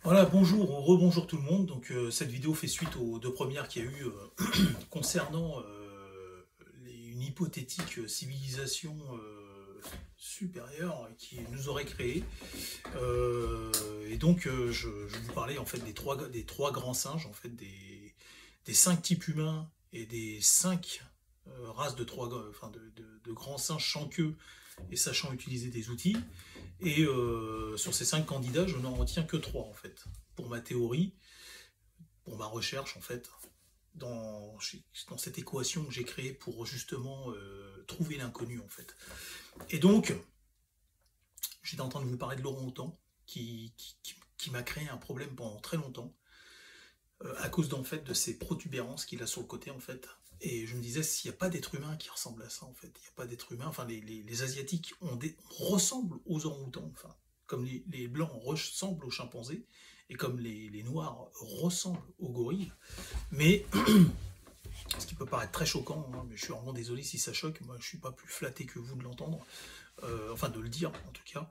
Voilà, bonjour, rebonjour tout le monde. Donc cette vidéo fait suite aux deux premières qu'il y a eu concernant une hypothétique civilisation supérieure qui nous aurait créé. Et donc je vous parlais en fait des trois grands singes, en fait des cinq types humains et des cinq races de grands singes sans-queue et sachant utiliser des outils. Et sur ces cinq candidats, je n'en retiens que trois en fait. Pour ma théorie, pour ma recherche en fait, dans, dans cette équation que j'ai créée pour justement trouver l'inconnu en fait. Et donc, j'étais en train de vous parler de Laurent Houtan, qui m'a créé un problème pendant très longtemps, à cause d'en fait de ces protubérances qu'il a sur le côté en fait. Et je me disais, s'il n'y a pas d'être humain qui ressemble à ça, en fait, il n'y a pas d'être humain, enfin, les Asiatiques ressemblent aux orang-outans, enfin, comme les Blancs ressemblent aux chimpanzés, et comme les Noirs ressemblent aux gorilles. Mais, ce qui peut paraître très choquant, hein, mais je suis vraiment désolé si ça choque, moi je suis pas plus flatté que vous de l'entendre, enfin de le dire en tout cas,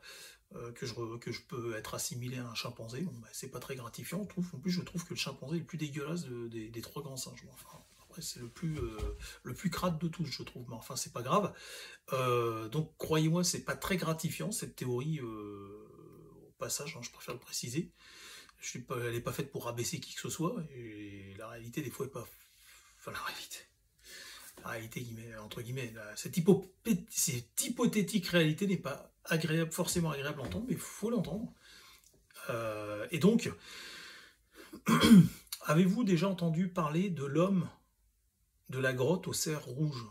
que je peux être assimilé à un chimpanzé. Bon, bah, c'est pas très gratifiant, je trouve. En plus, je trouve que le chimpanzé est le plus dégueulasse des trois grands singes. Bon, enfin, après, c'est le plus crade de tous, je trouve. Mais enfin, c'est pas grave. Donc, croyez-moi, c'est pas très gratifiant cette théorie. Au passage, hein, je préfère le préciser. Elle n'est pas faite pour rabaisser qui que ce soit. Et la réalité, des fois, est pas. Enfin, la réalité, entre guillemets, cette hypothétique réalité n'est pas agréable, forcément agréable à entendre, mais il faut l'entendre. Et donc, avez-vous déjà entendu parler de l'homme de la grotte aux cerfs rouges?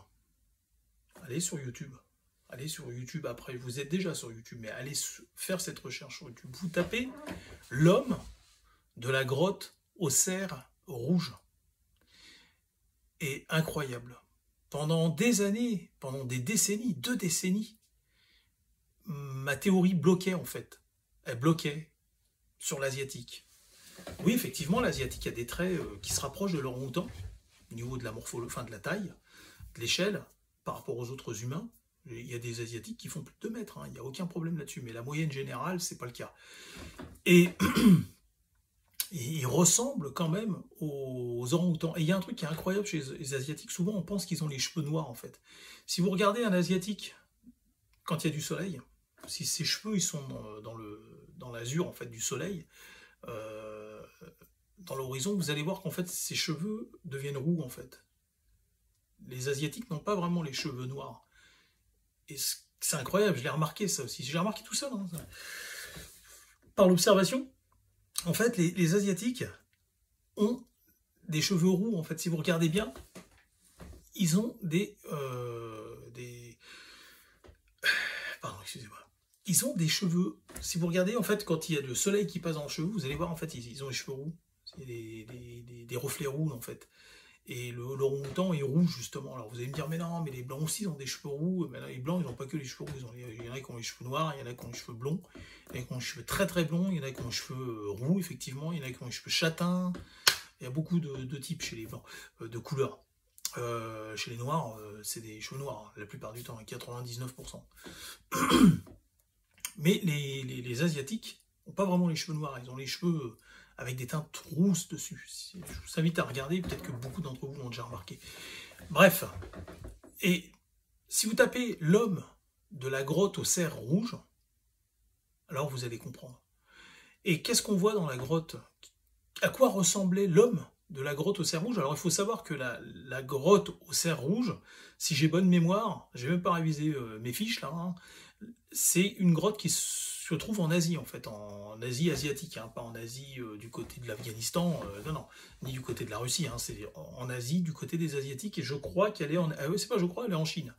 Allez sur YouTube. Allez sur YouTube après. Vous êtes déjà sur YouTube, mais allez faire cette recherche sur YouTube. Vous tapez l'homme de la grotte aux cerfs rouges. Et incroyable. Pendant des années, pendant des décennies, 2 décennies, ma théorie bloquait en fait. Elle bloquait sur l'asiatique. Oui, effectivement, l'asiatique a des traits qui se rapprochent de l'orang-outan, au niveau de la morphologie, enfin de la taille, de l'échelle, par rapport aux autres humains. Il y a des asiatiques qui font plus de 2 mètres, hein, il n'y a aucun problème là-dessus, mais la moyenne générale, c'est pas le cas. Et ils ressemblent quand même aux orang-outans. Et il y a un truc qui est incroyable chez les asiatiques, souvent on pense qu'ils ont les cheveux noirs en fait. Si vous regardez un asiatique quand il y a du soleil, si ses cheveux ils sont dans l'azur en fait du soleil, euh, dans l'horizon, vous allez voir qu'en fait ses cheveux deviennent roux en fait. Les asiatiques n'ont pas vraiment les cheveux noirs. Et c'est incroyable, je l'ai remarqué ça aussi. J'ai remarqué tout ça, hein, par l'observation. En fait, les asiatiques ont des cheveux roux en fait. Si vous regardez bien, ils ont pardon, excusez-moi. Ils ont des cheveux. Si vous regardez, en fait, quand il y a le soleil qui passe dans les cheveux, vous allez voir, en fait, ils ont les cheveux roux. C'est des reflets roux, en fait. Et l'orang-outan est rouge, justement. Alors, vous allez me dire, mais non, mais les blancs aussi, ils ont des cheveux roux. Mais là, les blancs, ils n'ont pas que les cheveux roux. Il y en a qui ont les cheveux noirs, il y en a qui ont les cheveux blonds, il y en a qui ont les cheveux très très blonds, il y en a qui ont les cheveux roux, effectivement, il y en a qui ont les cheveux châtains. Il y a beaucoup de types chez les blancs, de couleurs. Chez les noirs, c'est des cheveux noirs, la plupart du temps, à 99%. Mais les Asiatiques n'ont pas vraiment les cheveux noirs, ils ont les cheveux avec des teintes rousses dessus. Je vous invite à regarder, peut-être que beaucoup d'entre vous l'ont déjà remarqué. Bref, et si vous tapez l'homme de la grotte aux cerfs rouges, alors vous allez comprendre. Et qu'est-ce qu'on voit dans la grotte? À quoi ressemblait l'homme de la grotte aux cerfs rouges? Alors il faut savoir que la grotte aux cerfs rouges, si j'ai bonne mémoire, j'ai même pas révisé mes fiches là, hein, c'est une grotte qui se trouve en Asie en fait, en Asie asiatique, hein, pas en Asie du côté de l'Afghanistan, non, ni du côté de la Russie, hein, c'est en Asie du côté des Asiatiques, et je crois qu'elle est en, c'est pas je crois, elle est en Chine.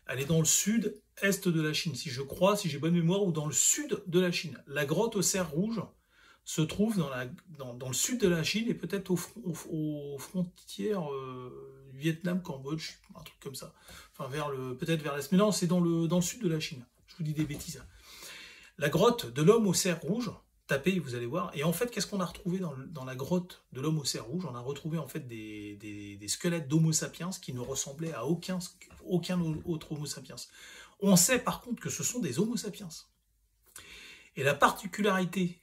Elle est dans le sud-est de la Chine, si je crois, si j'ai bonne mémoire, ou dans le sud de la Chine. La grotte aux cerfs rouges se trouve dans le sud de la Chine et peut-être aux frontières Vietnam, Cambodge, un truc comme ça. Enfin, peut-être vers l'est. Mais non, c'est dans le sud de la Chine. Je vous dis des bêtises. La grotte de l'homme aux cerfs rouges, tapez, vous allez voir. Et en fait, qu'est-ce qu'on a retrouvé dans la grotte de l'homme aux cerfs rouges? On a retrouvé en fait des squelettes d'Homo sapiens qui ne ressemblaient à aucun autre Homo sapiens. On sait par contre que ce sont des Homo sapiens. Et la particularité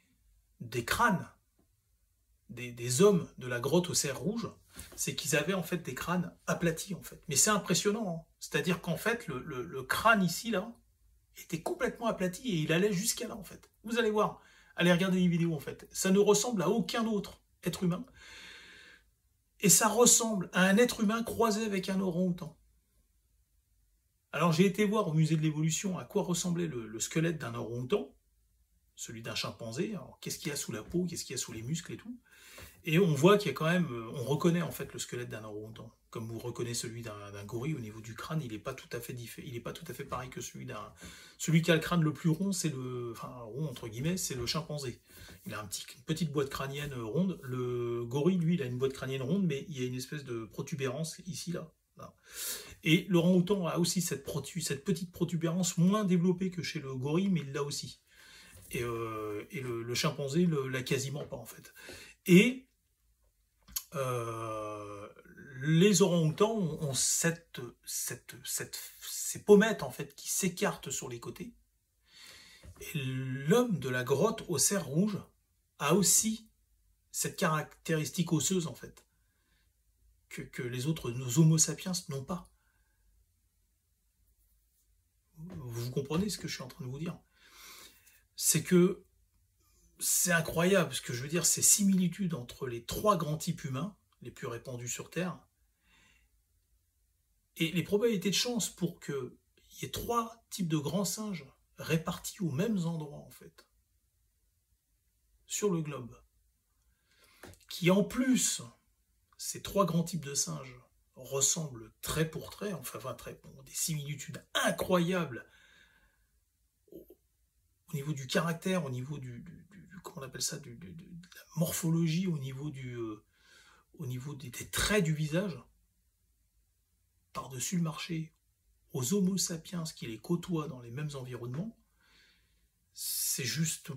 des crânes des hommes de la grotte aux cerfs rouges, c'est qu'ils avaient en fait des crânes aplatis en fait. Mais c'est impressionnant, hein. C'est-à-dire qu'en fait le crâne ici là était complètement aplati et il allait jusqu'à là en fait. Vous allez voir, allez regarder les vidéos en fait. Ça ne ressemble à aucun autre être humain et ça ressemble à un être humain croisé avec un orang-outan. Alors j'ai été voir au musée de l'évolution à quoi ressemblait le squelette d'un orang-outan, celui d'un chimpanzé. Alors qu'est-ce qu'il y a sous la peau, qu'est-ce qu'il y a sous les muscles et tout. Et on voit qu'il y a quand même, on reconnaît en fait le squelette d'un orang-outan. Comme vous reconnaissez celui d'un gorille au niveau du crâne, il n'est pas tout à fait il n'est pas tout à fait pareil que celui qui a le crâne le plus rond, c'est enfin rond entre guillemets, c'est le chimpanzé. Il a une petite boîte crânienne ronde. Le gorille, lui, il a une boîte crânienne ronde, mais il y a une espèce de protubérance ici là. Là. Et l'orang-outan a aussi cette petite protubérance moins développée que chez le gorille, mais il l'a aussi. Et le chimpanzé l'a quasiment pas en fait. Et les orang-outans ont ces pommettes en fait qui s'écartent sur les côtés. Et l'homme de la grotte aux cerfs rouges a aussi cette caractéristique osseuse en fait que les autres, nos homo sapiens n'ont pas. Vous comprenez ce que je suis en train de vous dire? C'est que c'est incroyable, ce que je veux dire, ces similitudes entre les trois grands types humains, les plus répandus sur Terre, et les probabilités de chance pour qu'il y ait trois types de grands singes répartis aux mêmes endroits, en fait, sur le globe, qui en plus, ces trois grands types de singes ressemblent trait pour trait, enfin des similitudes incroyables au niveau du caractère, au niveau comment on appelle ça, de la morphologie, au niveau des traits du visage, par-dessus le marché, aux homo sapiens qui les côtoient dans les mêmes environnements, c'est juste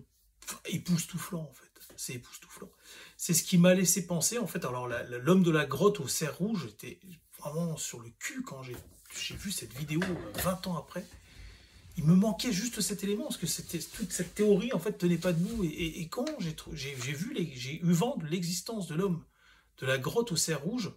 époustouflant en fait. C'est époustouflant. C'est ce qui m'a laissé penser en fait. Alors l'homme de la grotte aux cerfs rouges était vraiment sur le cul quand j'ai vu cette vidéo 20 ans après. Il me manquait juste cet élément, parce que toute cette théorie en fait tenait pas debout. Et quand j'ai eu vent de l'existence de l'homme de la grotte aux cerfs rouges,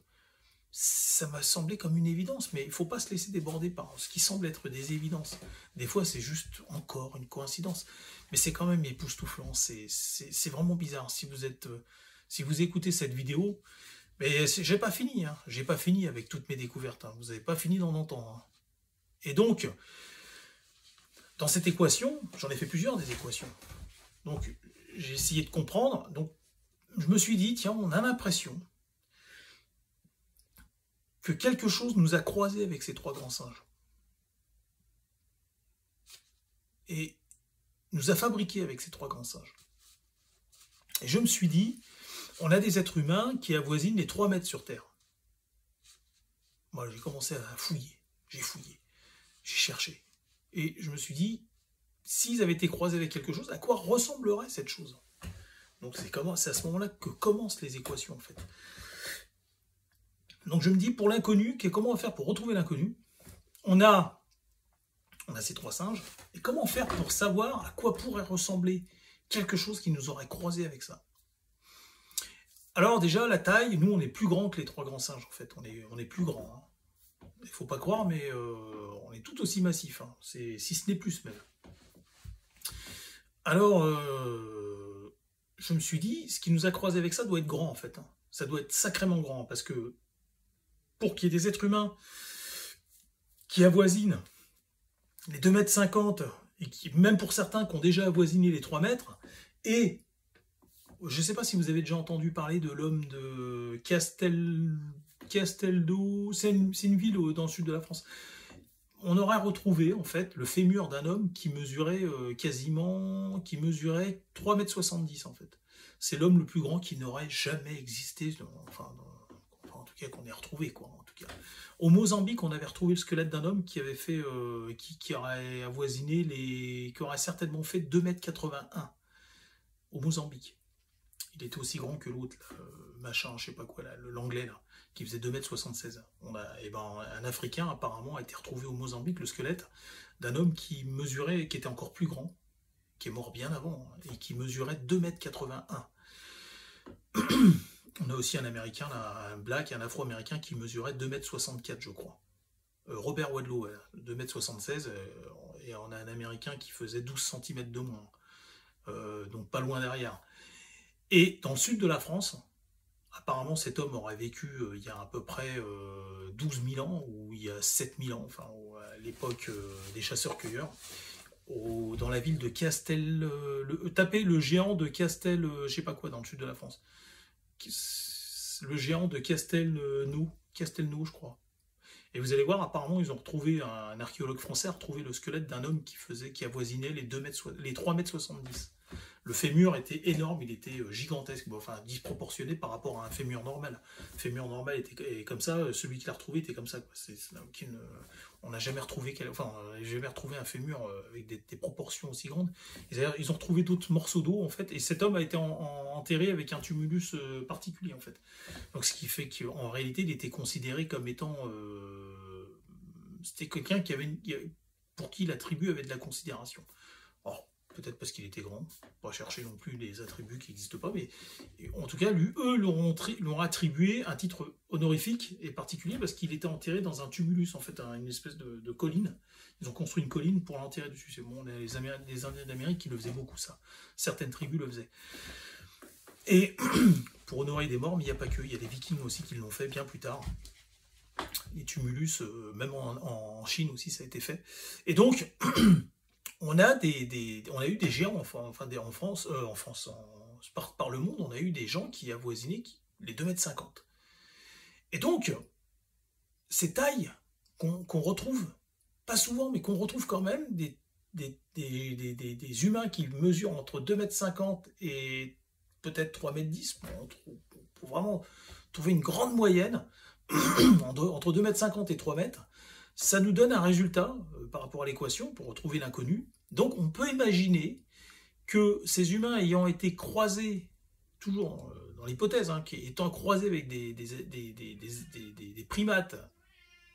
ça m'a semblé comme une évidence, mais il ne faut pas se laisser déborder par ce qui semble être des évidences. Des fois, c'est juste encore une coïncidence, mais c'est quand même époustouflant. C'est vraiment bizarre. Si vous écoutez cette vidéo, mais j'ai pas fini, hein. J'ai pas fini avec toutes mes découvertes. Hein. Vous n'avez pas fini d'en entendre. Hein. Et donc, dans cette équation, j'en ai fait plusieurs des équations. Donc, j'ai essayé de comprendre. Donc, je me suis dit, tiens, on a l'impression que quelque chose nous a croisés avec ces trois grands singes. Et nous a fabriqués avec ces trois grands singes. Et je me suis dit, on a des êtres humains qui avoisinent les 3 mètres sur Terre. Moi, j'ai commencé à fouiller. J'ai fouillé. J'ai cherché. Et je me suis dit, s'ils avaient été croisés avec quelque chose, à quoi ressemblerait cette chose? Donc c'est à ce moment-là que commencent les équations, en fait. Donc je me dis, pour l'inconnu, comment on va faire pour retrouver l'inconnu? On a ces 3 singes, et comment faire pour savoir à quoi pourrait ressembler quelque chose qui nous aurait croisé avec ça? Alors déjà, la taille, nous on est plus grand que les 3 grands singes, en fait. On est plus grand. Hein. Il ne faut pas croire, mais on est tout aussi massif. Hein. Si ce n'est plus même. Alors, je me suis dit, ce qui nous a croisé avec ça doit être grand, en fait. Hein. Ça doit être sacrément grand, parce que pour qu'il y ait des êtres humains qui avoisinent les 2,50 m, et qui, même pour certains qui ont déjà avoisiné les 3 mètres, et je ne sais pas si vous avez déjà entendu parler de l'homme de Casteldo, c'est une ville dans le sud de la France. On aurait retrouvé en fait le fémur d'un homme qui mesurait 3,70 m en fait. C'est l'homme le plus grand qui n'aurait jamais existé, enfin en tout cas qu'on ait retrouvé quoi. En tout cas, au Mozambique, on avait retrouvé le squelette d'un homme qui avait fait, qui aurait avoisiné qui aurait certainement fait 2,81 m au Mozambique. Il était aussi grand que l'autre, machin, je sais pas quoi, l'anglais là, qui faisait 2,76 m. Un Africain apparemment a été retrouvé au Mozambique, le squelette d'un homme qui était encore plus grand, qui est mort bien avant, et qui mesurait 2,81 m. On a aussi un Américain, là, un black, un Afro-Américain qui mesurait 2,64 m, je crois. Robert Wadlow, 2,76 m, et on a un Américain qui faisait 12 cm de moins, donc pas loin derrière. Et dans le sud de la France, apparemment cet homme aurait vécu il y a à peu près 12 000 ans, ou il y a 7 000 ans, enfin à l'époque des chasseurs-cueilleurs, dans la ville de Castel... tapez le géant de Castel... je sais pas quoi, dans le sud de la France. Le géant de Castelnau, je crois. Et vous allez voir, apparemment, ils ont retrouvé, un archéologue français a retrouvé le squelette d'un homme qui avoisinait les 3,70 m. Le fémur était énorme, il était gigantesque, enfin disproportionné par rapport à un fémur normal. Le fémur normal était comme ça, celui qui l'a retrouvé était comme ça. On n'a jamais retrouvé, un fémur avec des proportions aussi grandes. Ils ont retrouvé d'autres morceaux d'eau, en fait, et cet homme a été enterré avec un tumulus particulier, en fait. Donc ce qui fait qu'en réalité, il était considéré comme étant... c'était quelqu'un pour qui la tribu avait de la considération. Alors, peut-être parce qu'il était grand, pas chercher non plus les attributs qui n'existent pas, mais en tout cas, eux l'ont attribué un titre honorifique et particulier parce qu'il était enterré dans un tumulus, en fait, une espèce de colline. Ils ont construit une colline pour l'enterrer dessus. C'est bon, les Indiens d'Amérique qui le faisaient beaucoup, ça. Certaines tribus le faisaient. Et pour honorer des morts, mais il n'y a pas que, il y a les Vikings aussi qui l'ont fait bien plus tard. Les tumulus, même en Chine aussi, ça a été fait. Et donc, on a eu des géants, en France, par le monde, on a eu des gens qui avoisinaient les 2,50 m. Et donc, ces tailles qu'on retrouve, pas souvent, mais qu'on retrouve quand même, des humains qui mesurent entre 2,50 m et peut-être 3,10 m, pour vraiment trouver une grande moyenne, entre 2,50 m et 3 m, ça nous donne un résultat par rapport à l'équation pour retrouver l'inconnu. Donc on peut imaginer que ces humains ayant été croisés, toujours dans l'hypothèse, étant croisés avec des primates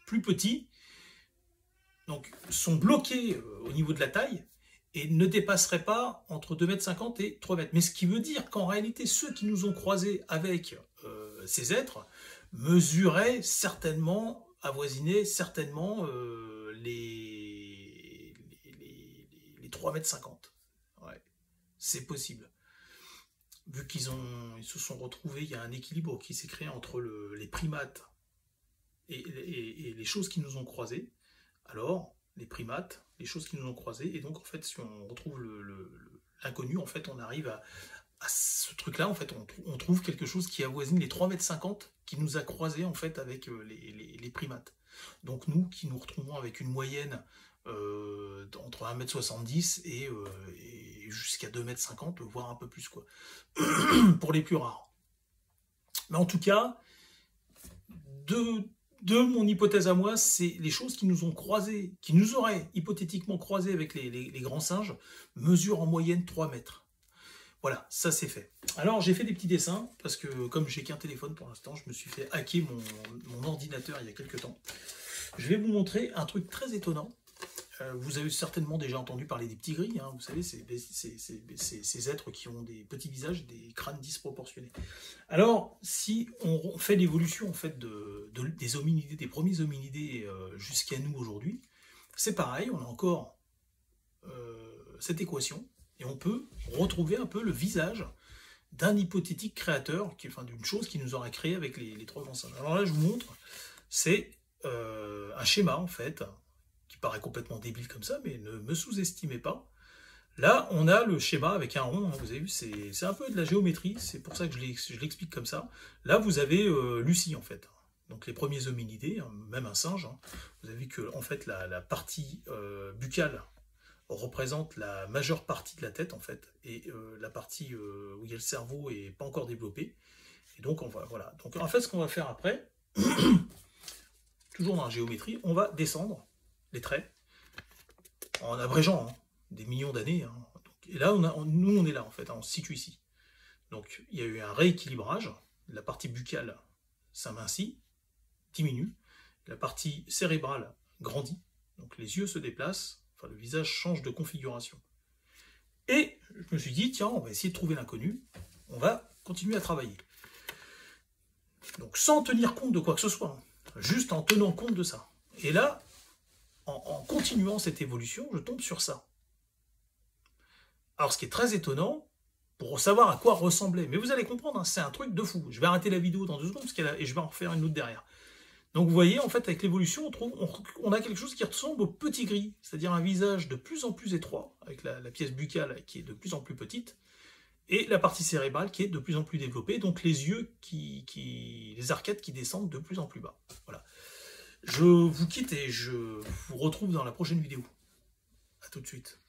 plus petits, donc sont bloqués au niveau de la taille et ne dépasseraient pas entre 2,50 m et 3 m. Mais ce qui veut dire qu'en réalité, ceux qui nous ont croisés avec ces êtres mesuraient certainement, avoisinaient certainement les 3,50 m. Ouais, c'est possible. Vu qu'ils se sont retrouvés, il y a un équilibre qui s'est créé entre les primates et les choses qui nous ont croisés. Alors, les primates, les choses qui nous ont croisés, et donc en fait, si on retrouve l'inconnu, en fait, on arrive à ce truc-là, en fait, on trouve quelque chose qui avoisine les 3,50 m qui nous a croisés, en fait, avec les primates. Donc nous, qui nous retrouvons avec une moyenne entre 1,70 m et jusqu'à 2,50 m, voire un peu plus, quoi, pour les plus rares. Mais en tout cas, de mon hypothèse à moi, c'est les choses qui nous ont croisés, qui nous auraient hypothétiquement croisés avec les grands singes, mesurent en moyenne 3 mètres. Voilà, ça c'est fait. Alors j'ai fait des petits dessins, parce que comme j'ai qu'un téléphone pour l'instant, je me suis fait hacker mon ordinateur il y a quelques temps. Je vais vous montrer un truc très étonnant. Vous avez certainement déjà entendu parler des petits gris, hein, vous savez, ces êtres qui ont des petits visages et des crânes disproportionnés. Alors, si on fait l'évolution en fait, des hominidés, des premiers hominidés jusqu'à nous aujourd'hui, c'est pareil, on a encore cette équation, et on peut retrouver un peu le visage d'un hypothétique créateur, d'une chose qui nous aurait créé avec les trois grands singes. Alors là, je vous montre, c'est un schéma en fait, qui paraît complètement débile comme ça, mais ne me sous-estimez pas. Là, on a le schéma avec un rond, hein, vous avez vu, c'est un peu de la géométrie, c'est pour ça que je l'explique comme ça. Là, vous avez Lucie, en fait. Donc les premiers hominidés, hein, même un singe, hein, vous avez vu que en fait, la partie buccale représente la majeure partie de la tête, en fait, et la partie où il y a le cerveau n'est pas encore développée. Et donc, voilà. Donc, en fait, ce qu'on va faire après, toujours dans la géométrie, on va descendre les traits, en abrégeant des millions d'années. Hein. Et là, nous, on est là, en fait, on se situe ici. Donc, il y a eu un rééquilibrage. La partie buccale s'amincit, diminue. La partie cérébrale grandit. Donc, les yeux se déplacent. Enfin, le visage change de configuration. Et je me suis dit, tiens, on va essayer de trouver l'inconnu, on va continuer à travailler. Donc sans tenir compte de quoi que ce soit, juste en tenant compte de ça. Et là, en continuant cette évolution, je tombe sur ça. Alors ce qui est très étonnant, pour savoir à quoi ressemblait, mais vous allez comprendre, hein, c'est un truc de fou. Je vais arrêter la vidéo dans 2 secondes et je vais en refaire une autre derrière. Donc vous voyez, en fait, avec l'évolution, on a quelque chose qui ressemble au petit gris, c'est-à-dire un visage de plus en plus étroit, avec la pièce buccale qui est de plus en plus petite, et la partie cérébrale qui est de plus en plus développée, donc les yeux, les arcades qui descendent de plus en plus bas. Voilà. Je vous quitte et je vous retrouve dans la prochaine vidéo. A tout de suite.